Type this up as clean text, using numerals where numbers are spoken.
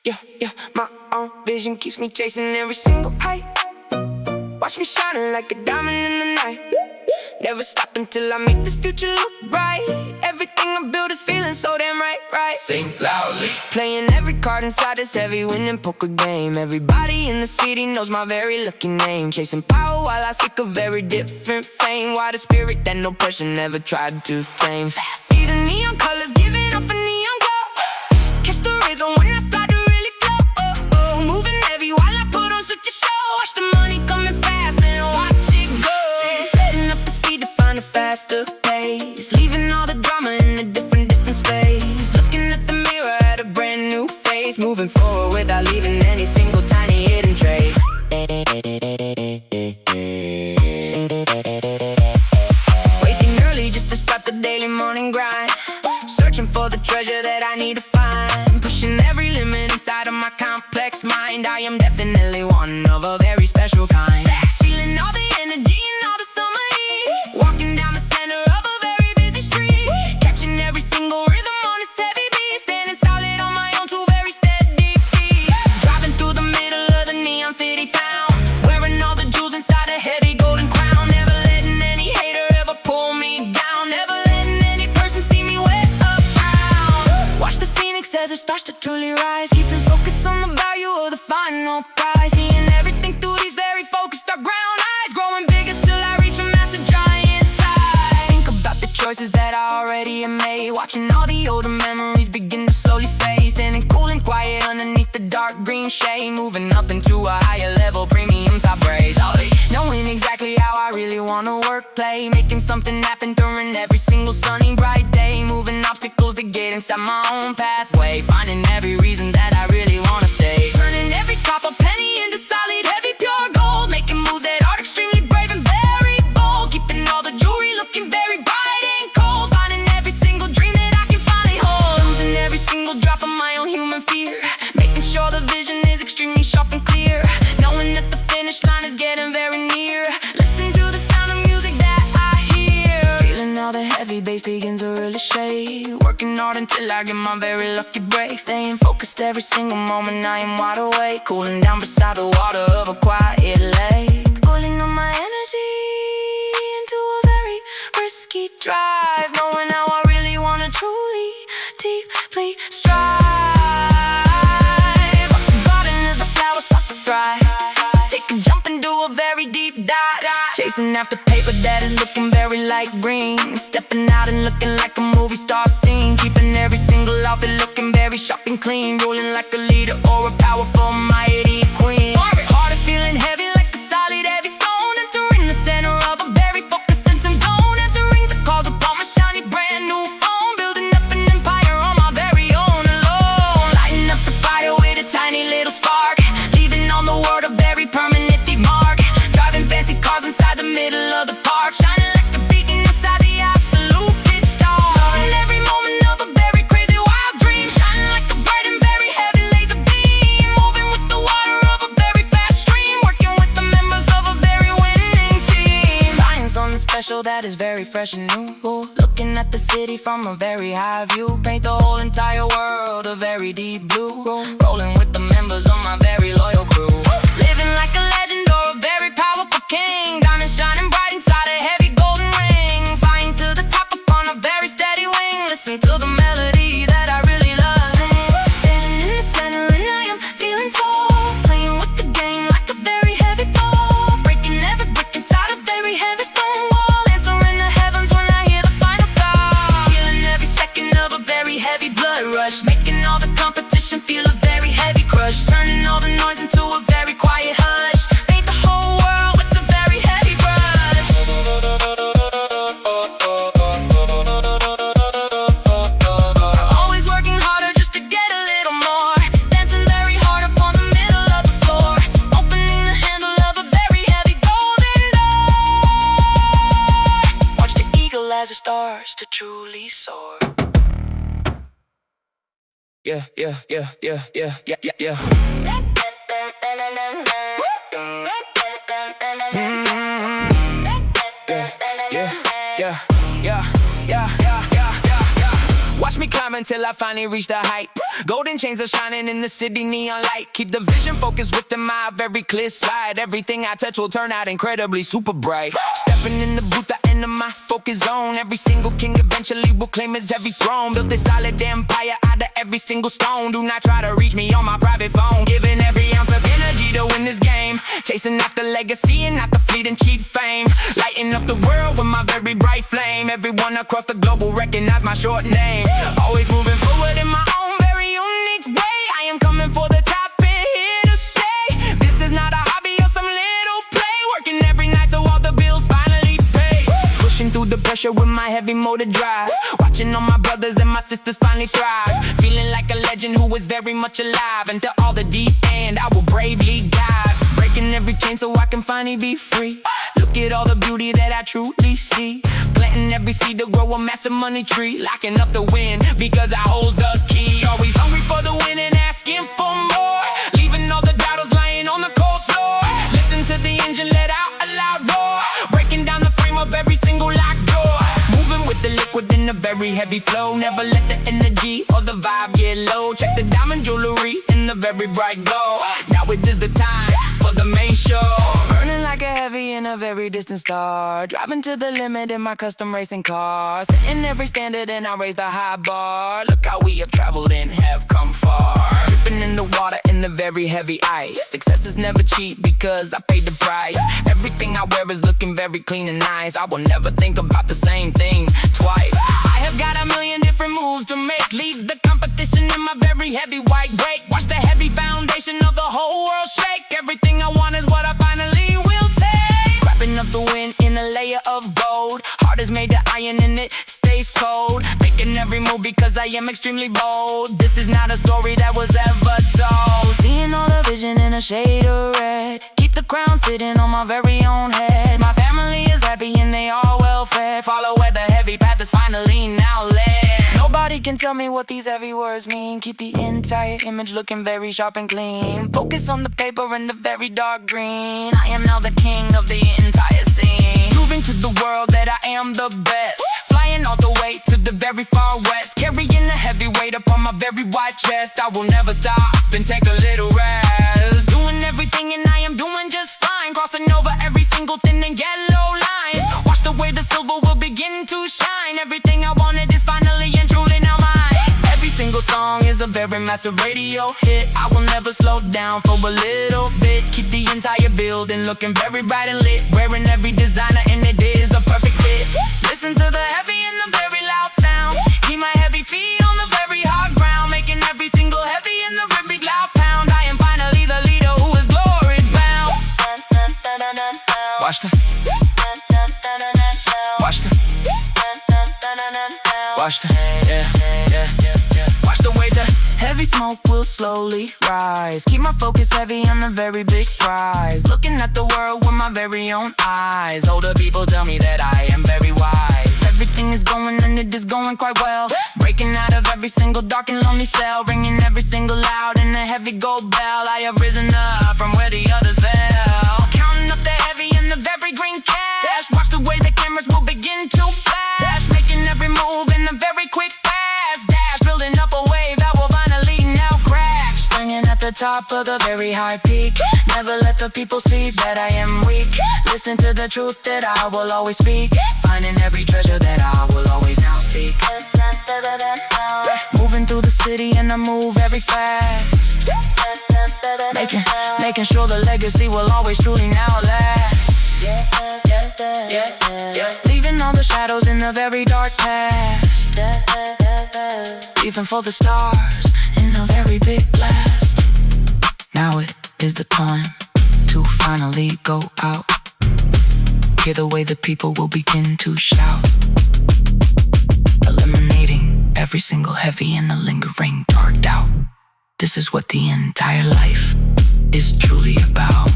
Yeah, my own vision keeps me chasing every single height. Watch me shining like a diamond in the night. Never stop until I make this future look bright. Everything I build is feeling so damn right. Sing loudly. Playing every card inside this heavy winning poker game. Everybody in the city knows my very lucky name. Chasing power while I seek a very different fame. Why the spirit that no person ever tried to tame. See the neon colors giving off a neon glow. Catch the rhythm when I start to really flow. Moving heavy while I put on such a show. Watch the money coming fast and watch it go. Setting up the speed to find a faster pace. Leaving all the drama in a different distance space. Looking at the mirror at a brand new face. Moving forward without leaving any single tiny hidden trace. Waking early just to start the daily morning grind. Searching for the treasure that I need to find. Pushing every limit inside of my complex mind. I am definitely one of a very special kind. Feeling all the energy and all the summer heat. Walking down the center of a very busy street. Catching every single rhythm on this heavy beat. Standing solid on my own two very steady feet. Driving through the middle of the neon city town. Wearing all the jewels inside a heavy golden crown. Never letting any hater ever pull me down. Never letting any person see me way up round. Watch the phoenix as it starts to truly rise. Keeping focus on the value of the final prize. Seeing everything through these very focused dark brown eyes. Growing bigger till I reach a massive giant size. Think about the choices that I already have made. Watching all the older memories begin to slowly fade. Standing cool and quiet underneath the dark green shade. Moving up into a higher level, premium top rays. Knowing exactly how I really wanna work, play. Making something happen during every single sunny bright day. Moving obstacles to get inside my own pathway. Finding every reason that I really wanna stay. Turning every copper penny into solid, heavy, pure gold. Making moves that are extremely brave and very bold. Keeping all the jewelry looking very bright and cold. Finding every single dream that I can finally hold. Losing every single drop of my own human fear. Making sure the vision is extremely sharp and clear. Knowing that the finish line is getting very near. Listen to the sound of music that I hear. Feeling how the heavy bass begins to really shake. Working hard until I get my very lucky break. Staying focused every single moment I am wide awake. Cooling down beside the water of a quiet lake. Pulling on my energy into a very risky drive. Knowing how I really wanna truly, deeply strive. Off the garden as the flowers start to thrive. Take a jump and do a very deep dive. Chasing after paper that is looking very light green. Stepping out and looking like a movie star scene. Keeping every single outfit looking very sharp and clean. Rolling like a leader or a powerful mighty queen. Heart is feeling heavy like a solid heavy stone. Entering the center of a very focused sense and zone. Entering the calls upon my shiny brand new phone. Building up an empire on my very own alone. Lighting up the fire with a tiny little spark. Leaving on the world a very permanent deep mark. Driving fancy cars inside the middle of the park. Shining like a beacon inside the absolute pitch dark. Loving every moment of a very crazy wild dream. Shining like a bright and very heavy laser beam. Moving with the water of a very fast stream. Working with the members of a very winning team. Buying something special that is very fresh and new. Looking at the city from a very high view. Paint the whole entire world a very deep blue. Rolling with the members of my very loyal crew. Living like a legend or a very powerful king. Diamonds shining bright inside a heavy golden ring. Flying to the top upon a very steady wing. Listen to the melody that I really love. Standing in the center and I am feeling tall. Playing with the game like a very heavy ball. Breaking every brick inside a very heavy stone wall. Answering the heavens when I hear the final call. Feeling every second of a very heavy blood rush. Making all the competition feel a very heavy crush. Turning all the noise into a very quiet hush. Paint the whole world with a very heavy brush. Always working harder just to get a little more. Dancing very hard upon the middle of the floor. Opening the handle of a very heavy golden door. Watch the eagle as it starts to truly soar. Yeah. Watch me climb until I finally reach the height. Golden chains are shining in the city neon light. Keep the vision focused with my very clear sight. Everything I touch will turn out incredibly super bright. Stepping in the booth, I enter my focus zone. Every single king eventually will claim his every throne. Built this solid empire out of every single stone. Do not try to reach me on my private phone. Giving every ounce of energy to win this game. Chasing after legacy and not the fleet and cheap fame. Lighting up the world with my very bright flame. Everyone across the globe will recognize my short name. Always moving forward in my own very unique way. I am coming for the top and here to stay. This is not a hobby or some little play. Working every night so all the bills finally pay. Pushing through the pressure with my heavy motor drive. Watching all my brothers and my sisters finally thrive. Feeling like a legend who is very much alive. And to all the deep end I will bravely dive. Breaking every chain so I can finally be free. Look at all the beauty that I truly see. Planting every seed to grow a massive money tree. Locking up the wind because I hold the key. Always hungry for the win and asking for more. Leaving all the doubters lying on the cold floor. Listen to the engine let out a loud roar. Breaking down the frame of every single locked door. Moving with the liquid in a very heavy flow. Never let the energy or the vibe get low. Check the diamond jewelry in the very bright glow. Now it is the time for the main show. Burning like a heavy in a very distant star. Driving to the limit in my custom racing car. Setting every standard and I raise the high bar. Look how we have traveled and have come far. Dripping in the water in the very heavy ice. Success is never cheap because I paid the price. Everything I wear is looking very clean and nice. I will never think about the same thing twice. I have got a million different moves to make. Lead the competition in my very heavy white break. Watch the heavy foundation of the whole world shake. Everything I want is what I finally will take. Wrapping up the wind in a layer of gold. Heart is made of iron and it stays cold. Making every move because I am extremely bold. This is not a story that was ever told. Seeing all the vision in a shade of red. Keep the crown sitting on my very own head. My family is happy and they are well fed. Follow where the heavy path is finally now led. Nobody can tell me what these heavy words mean. Keep the entire image looking very sharp and clean. Focus on the paper in the very dark green. I am now the king of the entire scene. Proving to the world that I am the best. Flying all the way to the very far west. Carrying the heavy weight upon my very wide chest. I will never stop and take a little rest. Doing everything and I am doing just fine. Crossing over every single thin and yellow line. Watch the way the silver will begin to shine. Everything I wanted is finally and truly now mine. Every single song is a very massive radio hit. I will never slow down for a little bit. Keep the entire building looking very bright and lit. Wearing every designer and it is a perfect fit. Listen to the heavy and the very loud sound. Keep my heavy feet on the very hard ground. Making every single heavy in the very loud pound. I am finally the leader who is glory bound. Watch the Watch the Watch the Watch the way the heavy smoke will slowly rise. Keep my focus heavy on the very big prize. Looking at the world with my very own eyes. Older people tell me that I am very wise. Everything is going and it is going quite well. Breaking out of every single dark and lonely cell. Ringing every single loud in a heavy gold bell. I have risen up from where the others fell. Counting up the heavy and the very green cash. Watch the way the cameras will begin to flash. Making every move in a very quick fast dash. Building up a wave that will finally now crash. Swinging at the top of the very high peak. Never let the people see that I am weak. Listen to the truth that I will always speak. Finding every treasure that I will always now seek. Moving through the city and I move very fast. Making sure the legacy will always truly now last. Leaving all the shadows in the very dark past. Leaving for the stars in a very big blast. Now it is the time to finally go out. Hear the way the people will begin to shout. Eliminating every single heavy and the lingering dark doubt. This is what the entire life is truly about.